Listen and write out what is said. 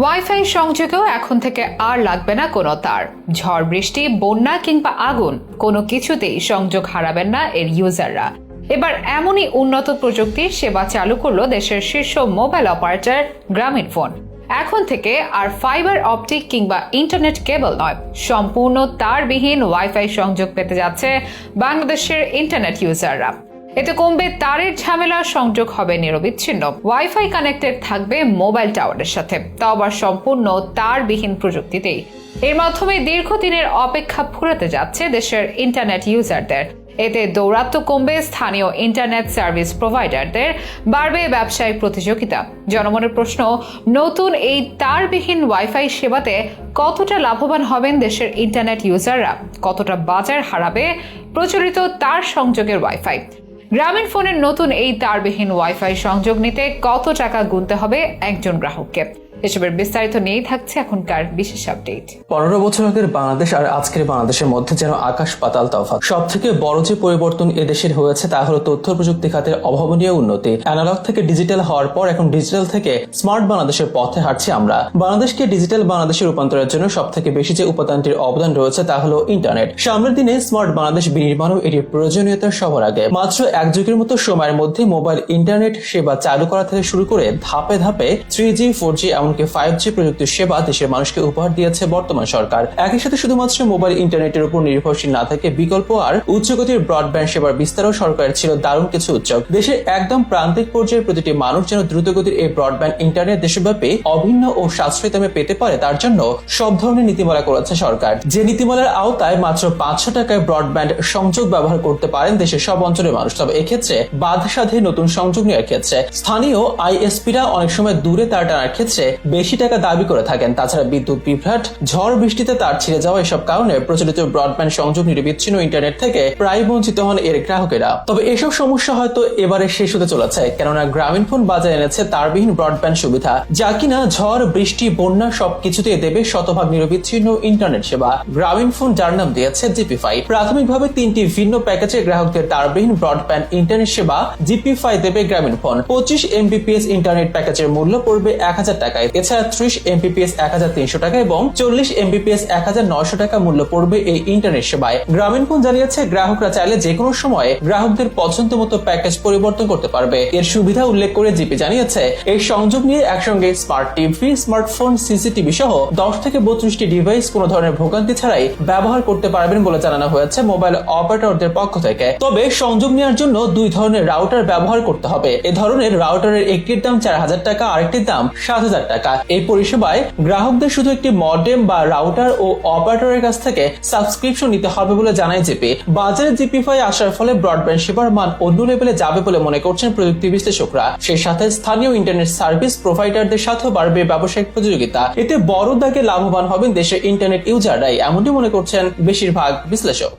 Wifi সংযোগেও এখন থেকে আর লাগবে না কোনো তার। ঝড় বৃষ্টি, বন্যা কিংবা আগুন কোনো কিছুতেই সংযোগ হারাবেন না এর ইউজাররা। এবার এমনই উন্নত প্রযুক্তির সেবা চালু করলো দেশের শীর্ষ মোবাইল অপারেটর গ্রামীণফোন। এখন থেকে আর ফাইবার অপটিক কিংবা ইন্টারনেট কেবল নয়, সম্পূর্ণ তারবিহীন ওয়াইফাই সংযোগ পেতে যাচ্ছে বাংলাদেশের ইন্টারনেট ইউজাররা। এতে কমবে তারের ঝামেলা, সংযোগ হবে নিরবিচ্ছিন্ন, ওয়াইফাই কানেক্টেড থাকবে মোবাইল টাওয়ারের সাথে, তাও আবার সম্পূর্ণ তারবিহীন প্রযুক্তিতেই। এর মাধ্যমে দীর্ঘদিনের অপেক্ষা ফুরাতে যাচ্ছে দেশের ইন্টারনেট ইউজারদের। এতে দৌরাত্ম্য কমবে স্থানীয় ইন্টারনেট সার্ভিস প্রোভাইডারদের, বাড়বে ব্যবসায়িক প্রতিযোগিতা। জনমনের প্রশ্ন, নতুন এই তারবিহীন ওয়াইফাই সেবাতে কতটা লাভবান হবেন দেশের ইন্টারনেট ইউজাররা, কতটা বাজার হারাবে প্রচলিত তার সংযোগের ওয়াইফাই? গ্রামীণফোনের নতুন এই তারবিহীন ওয়াইফাই সংযোগ নিতে কত টাকা গুনতে হবে একজন গ্রাহককে? এসবের বিস্তারিত নিয়েই থাকছে এখনকার বিশেষ আপডেট। 15 বছর আগের বাংলাদেশ আর আজকের বাংলাদেশের মধ্যে যেন আকাশ পাতাল তফাৎ। সব থেকে বড় যে পরিবর্তন এদেশের হয়েছে তা হলো তথ্য প্রযুক্তি খাতের অভাবনীয় উন্নতি। অ্যানালগ থেকে ডিজিটাল হওয়ার পর এখন ডিজিটাল থেকে স্মার্ট বাংলাদেশের পথে হাঁটছি আমরা। বাংলাদেশকে ডিজিটাল বাংলাদেশে রূপান্তরের জন্য সব থেকে বেশি যে উপাদানটির অবদান রয়েছে তা হলো ইন্টারনেট। সামনের দিনে স্মার্ট বাংলাদেশ বিনির্মাণও এটির প্রয়োজনীয়তা সবার আগে। মাত্র এক যুগের মতো সময়ের মধ্যে মোবাইল ইন্টারনেট সেবা চালু করা থেকে শুরু করে ধাপে ধাপে 3G, 4G এমনকি 5G প্রযুক্তির সেবা দেশের মানুষকে উপহার দিয়েছে বর্তমান সরকার। একই সাথে শুধুমাত্র মোবাইল ইন্টারনেটের উপর নির্ভরশীল না থেকে বিকল্প আর উচ্চগতির ব্রডব্যান্ড সেবার বিস্তারও সরকারের ছিল দারুণ কিছু উদ্যোগ। দেশের একদম প্রান্তিক পর্যায়ের প্রতিটি মানুষ যেন দ্রুতগতির এই ব্রডব্যান্ড ইন্টারনেট দেশব্যাপী অভিন্ন ও সাশ্রয়ী দামে পেতে পারে, তার জন্য সব ধরনের নীতিমালা করেছে সরকার। যে নীতিমালার আওতায় মাত্র 500 টাকায় ব্রডব্যান্ড সংযোগ ব্যবহার করতে পারেন দেশের সব অঞ্চলের মানুষ। তবে এক্ষেত্রে বাধা সাধে নতুন সংযোগ নেওয়ার ক্ষেত্রে স্থানীয় আইএসপিরা অনেক সময় দূরে তার টানার ক্ষেত্রে বেশি টাকা দাবি করে থাকেন। তাছাড়া বিদ্যুৎ বিভ্রাট, ঝড় বৃষ্টিতে তার ছিঁড়ে যাওয়া এসব কারণে প্রচলিত ব্রডব্যান্ড সংযোগ নিরবিচ্ছিন্ন ইন্টারনেট থেকে প্রায় বঞ্চিত হন এর গ্রাহকেরা। তবে এসব সমস্যা হয়তো এবারে শেষ হতে চলেছে, কেননা গ্রামীণফোন বাজারে এনেছে তারবিহীন ব্রডব্যান্ড সুবিধা, যা কিনা ঝড় বৃষ্টি বন্যা সবকিছুতে দেবে শতভাগ নিরবিচ্ছিন্ন ইন্টারনেট সেবা। গ্রামীণফোন যার নাম দিয়েছে জিপিফাই। প্রাথমিকভাবে 3টি ভিন্ন প্যাকেজে গ্রাহকদের তারবিহীন ব্রডব্যান্ড ইন্টারনেট সেবা জিপিফাই দেবে গ্রামীণফোন। 25 Mbps ইন্টারনেট প্যাকেজের মূল্য পড়বে 1000 টাকায়। এছাড়া 30 Mbps 1300 টাকা এবং 40 Mbps 1900 টাকা মূল্য পড়বে এই ইন্টারনেট সেবায়। গ্রামীণফোন জানিয়েছে গ্রাহকরা চাইলে যে কোনো সময়ে গ্রাহকদের পছন্দ মতো প্যাকেজ পরিবর্তন করতে পারবে। এর সুবিধা উল্লেখ করে জিপি জানিয়েছে এই সংযোগ নিয়ে একসঙ্গে স্মার্ট টিভি, স্মার্টফোন, সিসিটিভি সহ 10 থেকে 32টি ডিভাইস কোনো ধরনের ভোগান্তি ছাড়াই ব্যবহার করতে পারবেন বলে জানানো হয়েছে মোবাইল অপারেটরদের পক্ষ থেকে। তবে সংযোগ নেওয়ার জন্য 2 ধরনের রাউটার ব্যবহার করতে হবে। এ ধরনের রাউটারের একটির দাম 4000 টাকা, আরেকটির দাম 7000 টাকা। এই পরিষেবায় গ্রাহকদের শুধু একটি মডেম বা রাউটার ও অপারেটরের কাছ থেকে সাবস্ক্রিপশন নিতে হবে বলে জানায় জিপি। বাজারে জিপিফাই আসার ফলে ব্রডব্যান্ড সেবার মান অন্য লেভেলে যাবে বলে মনে করছেন প্রযুক্তি বিশ্লেষকরা। সেই সাথে স্থানীয় ইন্টারনেট সার্ভিস প্রোভাইডারদের সাথেও বাড়বে ব্যবসায়িক প্রতিযোগিতা। এতে বড় দাগে লাভবান হবেন দেশের ইন্টারনেট ইউজাররাই, এমনটি মনে করছেন বেশিরভাগ বিশ্লেষক।